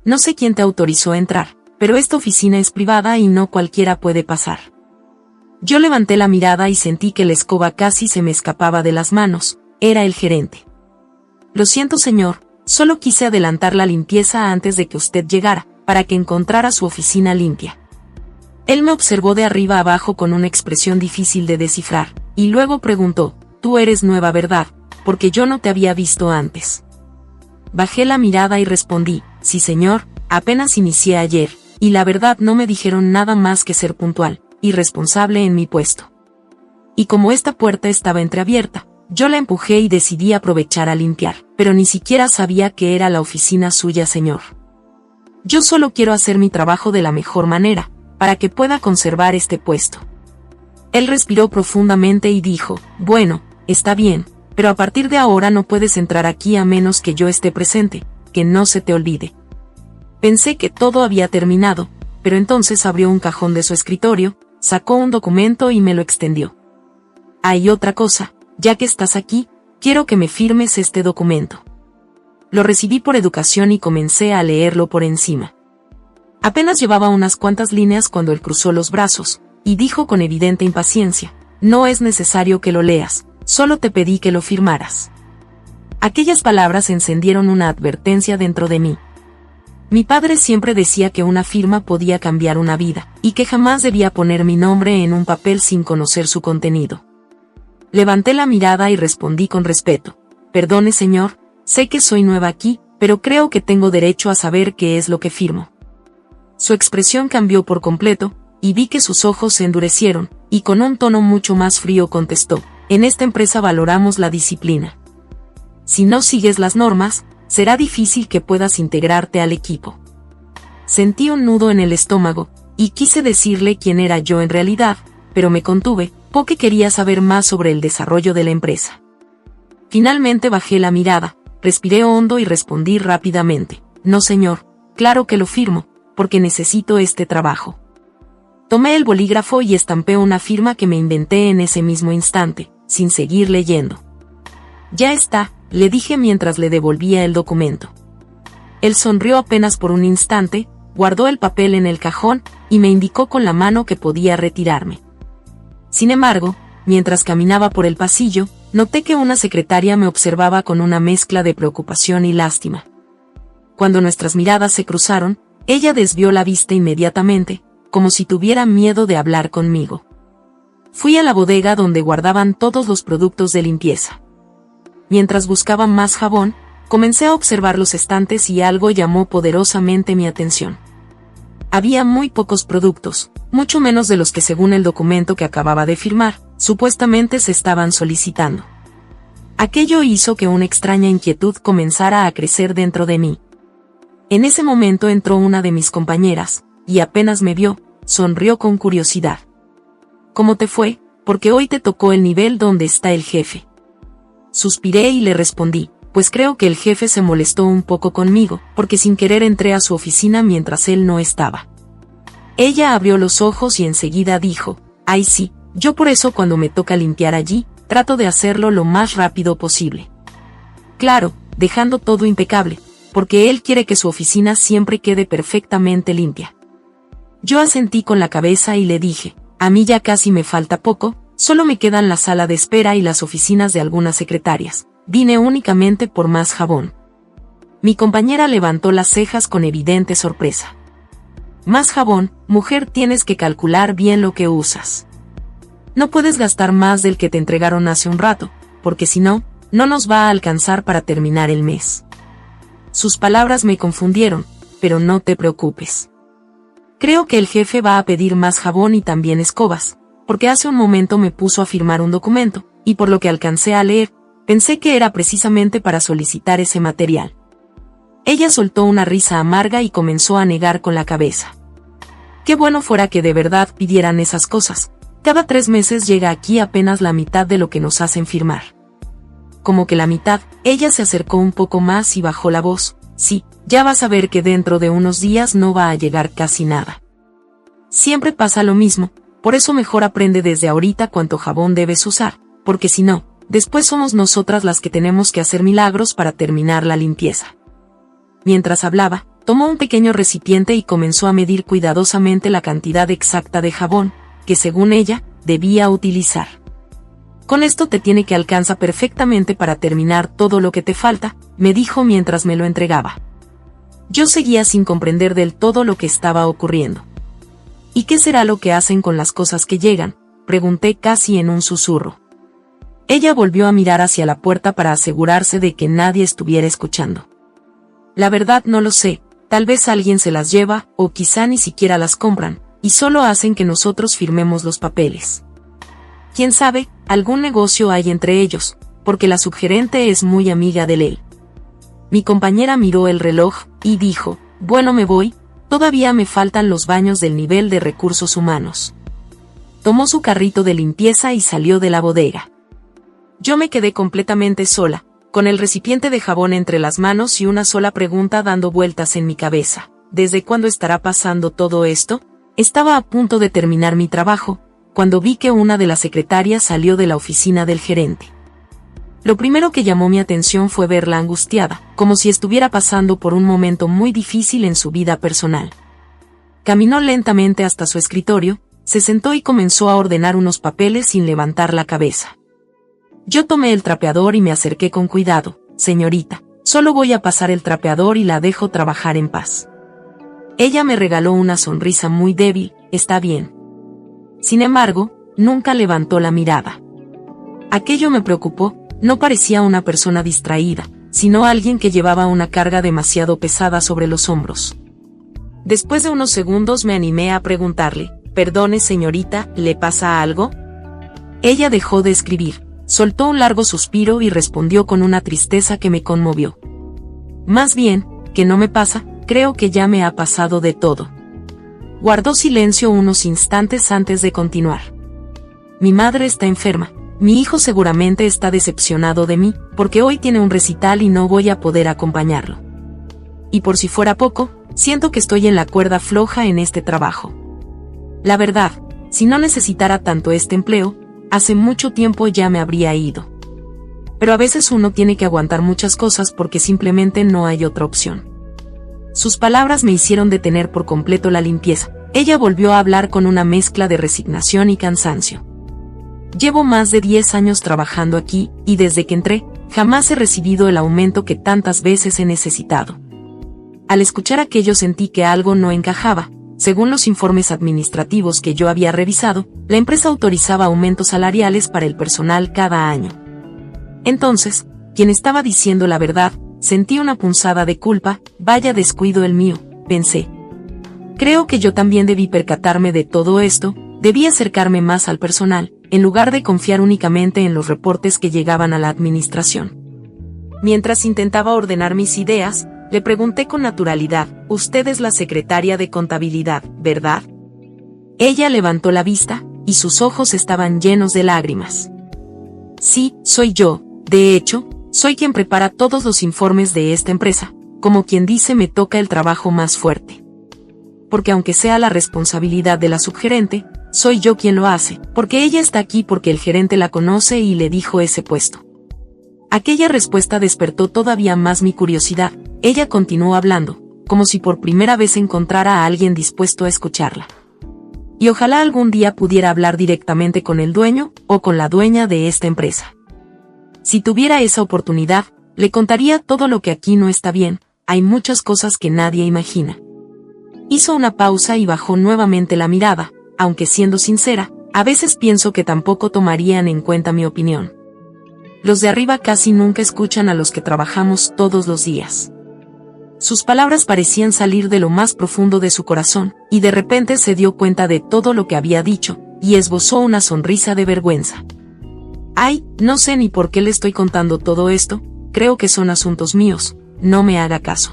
no sé quién te autorizó a entrar, pero esta oficina es privada y no cualquiera puede pasar. Yo levanté la mirada y sentí que la escoba casi se me escapaba de las manos. Era el gerente. Lo siento, señor, solo quise adelantar la limpieza antes de que usted llegara, para que encontrara su oficina limpia. Él me observó de arriba abajo con una expresión difícil de descifrar, y luego preguntó, «Tú eres nueva, ¿verdad? Porque yo no te había visto antes». Bajé la mirada y respondí, «Sí, señor, apenas inicié ayer, y la verdad no me dijeron nada más que ser puntual y responsable en mi puesto». Y como esta puerta estaba entreabierta, yo la empujé y decidí aprovechar a limpiar, pero ni siquiera sabía que era la oficina suya, señor. Yo solo quiero hacer mi trabajo de la mejor manera, para que pueda conservar este puesto. Él respiró profundamente y dijo, «Bueno, está bien, pero a partir de ahora no puedes entrar aquí a menos que yo esté presente, que no se te olvide». Pensé que todo había terminado, pero entonces abrió un cajón de su escritorio, sacó un documento y me lo extendió. «Hay otra cosa, ya que estás aquí, quiero que me firmes este documento». Lo recibí por educación y comencé a leerlo por encima. Apenas llevaba unas cuantas líneas cuando él cruzó los brazos, y dijo con evidente impaciencia, «No es necesario que lo leas, solo te pedí que lo firmaras». Aquellas palabras encendieron una advertencia dentro de mí. Mi padre siempre decía que una firma podía cambiar una vida, y que jamás debía poner mi nombre en un papel sin conocer su contenido. Levanté la mirada y respondí con respeto, «Perdone, señor, sé que soy nueva aquí, pero creo que tengo derecho a saber qué es lo que firmo». Su expresión cambió por completo, y vi que sus ojos se endurecieron, y con un tono mucho más frío contestó, «En esta empresa valoramos la disciplina. Si no sigues las normas, será difícil que puedas integrarte al equipo». Sentí un nudo en el estómago, y quise decirle quién era yo en realidad, pero me contuve, porque quería saber más sobre el desarrollo de la empresa. Finalmente bajé la mirada, respiré hondo y respondí rápidamente, «No, señor, claro que lo firmo, porque necesito este trabajo». Tomé el bolígrafo y estampé una firma que me inventé en ese mismo instante, sin seguir leyendo. «Ya está», le dije mientras le devolvía el documento. Él sonrió apenas por un instante, guardó el papel en el cajón, y me indicó con la mano que podía retirarme. Sin embargo, mientras caminaba por el pasillo, noté que una secretaria me observaba con una mezcla de preocupación y lástima. Cuando nuestras miradas se cruzaron, ella desvió la vista inmediatamente, como si tuviera miedo de hablar conmigo. Fui a la bodega donde guardaban todos los productos de limpieza. Mientras buscaba más jabón, comencé a observar los estantes y algo llamó poderosamente mi atención. Había muy pocos productos, mucho menos de los que según el documento que acababa de firmar, supuestamente se estaban solicitando. Aquello hizo que una extraña inquietud comenzara a crecer dentro de mí. En ese momento entró una de mis compañeras, y apenas me vio, sonrió con curiosidad. «¿Cómo te fue? Porque hoy te tocó el nivel donde está el jefe». Suspiré y le respondí, «Pues creo que el jefe se molestó un poco conmigo, porque sin querer entré a su oficina mientras él no estaba». Ella abrió los ojos y enseguida dijo, «Ay sí, yo por eso cuando me toca limpiar allí, trato de hacerlo lo más rápido posible. Claro, dejando todo impecable, porque él quiere que su oficina siempre quede perfectamente limpia». Yo asentí con la cabeza y le dije, «A mí ya casi me falta poco, solo me quedan la sala de espera y las oficinas de algunas secretarias. Vine únicamente por más jabón». Mi compañera levantó las cejas con evidente sorpresa. «Más jabón, mujer, tienes que calcular bien lo que usas. No puedes gastar más del que te entregaron hace un rato, porque si no, no nos va a alcanzar para terminar el mes». Sus palabras me confundieron, pero no te preocupes. Creo que el jefe va a pedir más jabón y también escobas, porque hace un momento me puso a firmar un documento, y por lo que alcancé a leer, pensé que era precisamente para solicitar ese material. Ella soltó una risa amarga y comenzó a negar con la cabeza. «Qué bueno fuera que de verdad pidieran esas cosas. Cada 3 meses llega aquí apenas la mitad de lo que nos hacen firmar». Como que la mitad, ella se acercó un poco más y bajó la voz, «Sí, ya vas a ver que dentro de unos días no va a llegar casi nada. Siempre pasa lo mismo, por eso mejor aprende desde ahorita cuánto jabón debes usar, porque si no, después somos nosotras las que tenemos que hacer milagros para terminar la limpieza». Mientras hablaba, Tomó un pequeño recipiente y comenzó a medir cuidadosamente la cantidad exacta de jabón, que según ella, debía utilizar. Con esto te tiene que alcanzar perfectamente para terminar todo lo que te falta, me dijo mientras me lo entregaba. Yo seguía sin comprender del todo lo que estaba ocurriendo. ¿Y qué será lo que hacen con las cosas que llegan?, pregunté casi en un susurro. Ella volvió a mirar hacia la puerta para asegurarse de que nadie estuviera escuchando. La verdad no lo sé, tal vez alguien se las lleva, o quizá ni siquiera las compran, y solo hacen que nosotros firmemos los papeles. Quién sabe, algún negocio hay entre ellos, porque la subgerente es muy amiga de él. Mi compañera miró el reloj, y dijo, bueno, me voy, todavía me faltan los baños del nivel de recursos humanos. Tomó su carrito de limpieza y salió de la bodega. Yo me quedé completamente sola, con el recipiente de jabón entre las manos y una sola pregunta dando vueltas en mi cabeza. ¿Desde cuándo estará pasando todo esto? Estaba a punto de terminar mi trabajo, cuando vi que una de las secretarias salió de la oficina del gerente. Lo primero que llamó mi atención fue verla angustiada, como si estuviera pasando por un momento muy difícil en su vida personal. Caminó lentamente hasta su escritorio, se sentó y comenzó a ordenar unos papeles sin levantar la cabeza. Yo tomé el trapeador y me acerqué con cuidado. Señorita, solo voy a pasar el trapeador y la dejo trabajar en paz. Ella me regaló una sonrisa muy débil, está bien. Sin embargo, nunca levantó la mirada. Aquello me preocupó, no parecía una persona distraída, sino alguien que llevaba una carga demasiado pesada sobre los hombros. Después de unos segundos me animé a preguntarle, perdone señorita, ¿le pasa algo? Ella dejó de escribir, soltó un largo suspiro y respondió con una tristeza que me conmovió. Más bien, que no me pasa, creo que ya me ha pasado de todo. Guardó silencio unos instantes antes de continuar. Mi madre está enferma, mi hijo seguramente está decepcionado de mí, porque hoy tiene un recital y no voy a poder acompañarlo. Y por si fuera poco, siento que estoy en la cuerda floja en este trabajo. La verdad, si no necesitara tanto este empleo, hace mucho tiempo ya me habría ido. Pero a veces uno tiene que aguantar muchas cosas porque simplemente no hay otra opción. Sus palabras me hicieron detener por completo la limpieza. Ella volvió a hablar con una mezcla de resignación y cansancio. Llevo más de 10 años trabajando aquí, y desde que entré, jamás he recibido el aumento que tantas veces he necesitado. Al escuchar aquello sentí que algo no encajaba. Según los informes administrativos que yo había revisado, la empresa autorizaba aumentos salariales para el personal cada año. Entonces, quien estaba diciendo la verdad, sentí una punzada de culpa, vaya descuido el mío, pensé. Creo que yo también debí percatarme de todo esto, debí acercarme más al personal, en lugar de confiar únicamente en los reportes que llegaban a la administración. Mientras intentaba ordenar mis ideas, le pregunté con naturalidad, «Usted es la secretaria de contabilidad, ¿verdad?» Ella levantó la vista, y sus ojos estaban llenos de lágrimas. «Sí, soy yo, de hecho, soy quien prepara todos los informes de esta empresa, como quien dice me toca el trabajo más fuerte. Porque aunque sea la responsabilidad de la subgerente, soy yo quien lo hace, porque ella está aquí porque el gerente la conoce y le dijo ese puesto». Aquella respuesta despertó todavía más mi curiosidad. Ella continuó hablando, como si por primera vez encontrara a alguien dispuesto a escucharla. Y ojalá algún día pudiera hablar directamente con el dueño, o con la dueña de esta empresa. Si tuviera esa oportunidad, le contaría todo lo que aquí no está bien, hay muchas cosas que nadie imagina. Hizo una pausa y bajó nuevamente la mirada, aunque siendo sincera, a veces pienso que tampoco tomarían en cuenta mi opinión. Los de arriba casi nunca escuchan a los que trabajamos todos los días. Sus palabras parecían salir de lo más profundo de su corazón, y de repente se dio cuenta de todo lo que había dicho, y esbozó una sonrisa de vergüenza. «Ay, no sé ni por qué le estoy contando todo esto, creo que son asuntos míos, no me haga caso».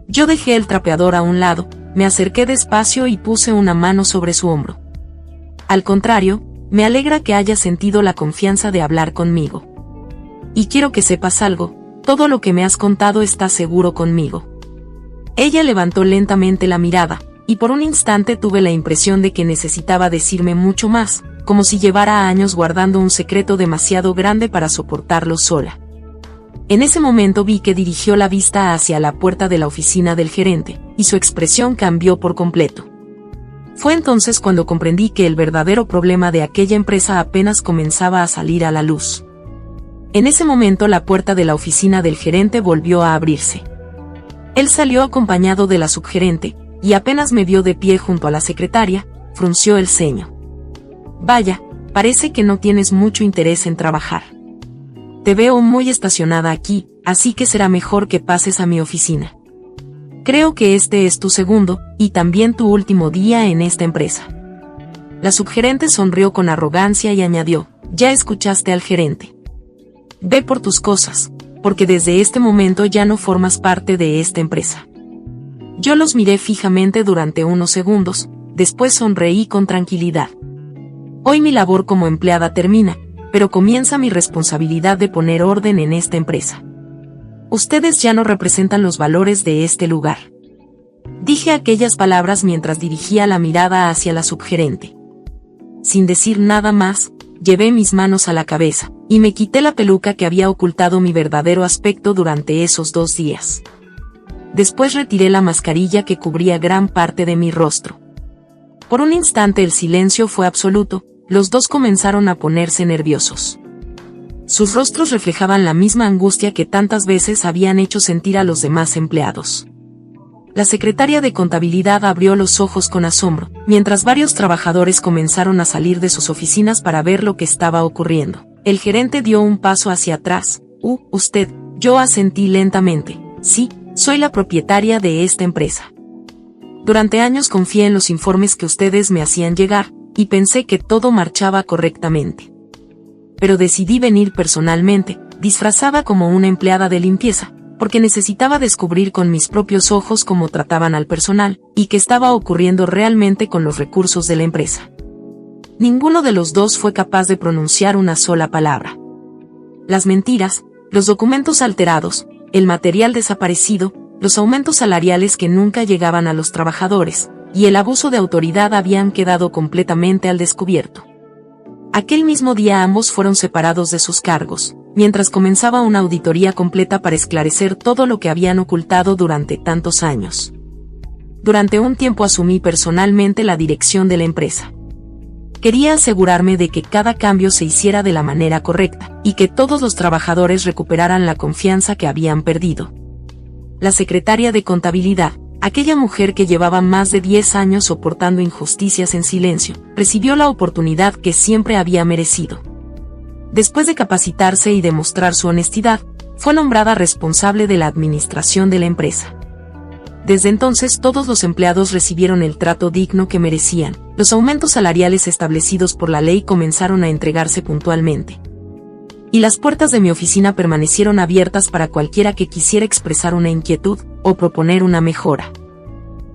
Yo dejé el trapeador a un lado, me acerqué despacio y puse una mano sobre su hombro. «Al contrario, me alegra que hayas sentido la confianza de hablar conmigo. Y quiero que sepas algo, todo lo que me has contado está seguro conmigo». Ella levantó lentamente la mirada, y por un instante tuve la impresión de que necesitaba decirme mucho más, como si llevara años guardando un secreto demasiado grande para soportarlo sola. En ese momento vi que dirigió la vista hacia la puerta de la oficina del gerente, y su expresión cambió por completo. Fue entonces cuando comprendí que el verdadero problema de aquella empresa apenas comenzaba a salir a la luz. En ese momento la puerta de la oficina del gerente volvió a abrirse. Él salió acompañado de la subgerente, y apenas me vio de pie junto a la secretaria, frunció el ceño. Vaya, parece que no tienes mucho interés en trabajar. Te veo muy estacionada aquí, así que será mejor que pases a mi oficina. Creo que este es tu segundo, y también tu último día en esta empresa. La subgerente sonrió con arrogancia y añadió, ya escuchaste al gerente. Ve por tus cosas, porque desde este momento ya no formas parte de esta empresa. Yo los miré fijamente durante unos segundos, después sonreí con tranquilidad. Hoy mi labor como empleada termina, pero comienza mi responsabilidad de poner orden en esta empresa. Ustedes ya no representan los valores de este lugar. Dije aquellas palabras mientras dirigía la mirada hacia la subgerente. Sin decir nada más, llevé mis manos a la cabeza, y me quité la peluca que había ocultado mi verdadero aspecto durante esos 2 días. Después retiré la mascarilla que cubría gran parte de mi rostro. Por un instante el silencio fue absoluto, los dos comenzaron a ponerse nerviosos. Sus rostros reflejaban la misma angustia que tantas veces habían hecho sentir a los demás empleados. La secretaria de contabilidad abrió los ojos con asombro, mientras varios trabajadores comenzaron a salir de sus oficinas para ver lo que estaba ocurriendo. El gerente dio un paso hacia atrás. Usted, yo asentí lentamente. Sí, soy la propietaria de esta empresa. Durante años confié en los informes que ustedes me hacían llegar, y pensé que todo marchaba correctamente. Pero decidí venir personalmente, disfrazada como una empleada de limpieza, porque necesitaba descubrir con mis propios ojos cómo trataban al personal, y qué estaba ocurriendo realmente con los recursos de la empresa. Ninguno de los dos fue capaz de pronunciar una sola palabra. Las mentiras, los documentos alterados, el material desaparecido, los aumentos salariales que nunca llegaban a los trabajadores, y el abuso de autoridad habían quedado completamente al descubierto. Aquel mismo día ambos fueron separados de sus cargos, mientras comenzaba una auditoría completa para esclarecer todo lo que habían ocultado durante tantos años. Durante un tiempo asumí personalmente la dirección de la empresa. Quería asegurarme de que cada cambio se hiciera de la manera correcta, y que todos los trabajadores recuperaran la confianza que habían perdido. La secretaria de contabilidad, aquella mujer que llevaba más de 10 años soportando injusticias en silencio, recibió la oportunidad que siempre había merecido. Después de capacitarse y demostrar su honestidad, fue nombrada responsable de la administración de la empresa. Desde entonces todos los empleados recibieron el trato digno que merecían, los aumentos salariales establecidos por la ley comenzaron a entregarse puntualmente. Y las puertas de mi oficina permanecieron abiertas para cualquiera que quisiera expresar una inquietud o proponer una mejora.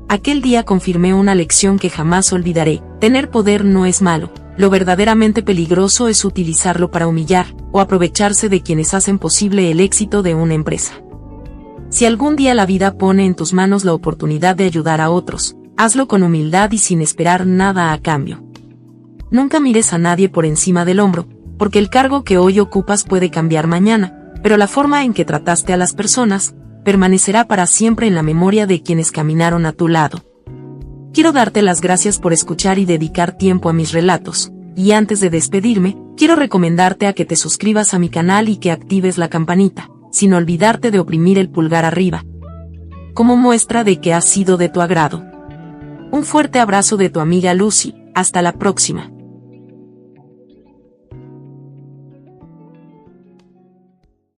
Aquel día confirmé una lección que jamás olvidaré: tener poder no es malo, lo verdaderamente peligroso es utilizarlo para humillar o aprovecharse de quienes hacen posible el éxito de una empresa. Si algún día la vida pone en tus manos la oportunidad de ayudar a otros, hazlo con humildad y sin esperar nada a cambio. Nunca mires a nadie por encima del hombro, porque el cargo que hoy ocupas puede cambiar mañana, pero la forma en que trataste a las personas permanecerá para siempre en la memoria de quienes caminaron a tu lado. Quiero darte las gracias por escuchar y dedicar tiempo a mis relatos, y antes de despedirme, quiero recomendarte a que te suscribas a mi canal y que actives la campanita, sin olvidarte de oprimir el pulgar arriba, como muestra de que ha sido de tu agrado. Un fuerte abrazo de tu amiga Lucy, hasta la próxima.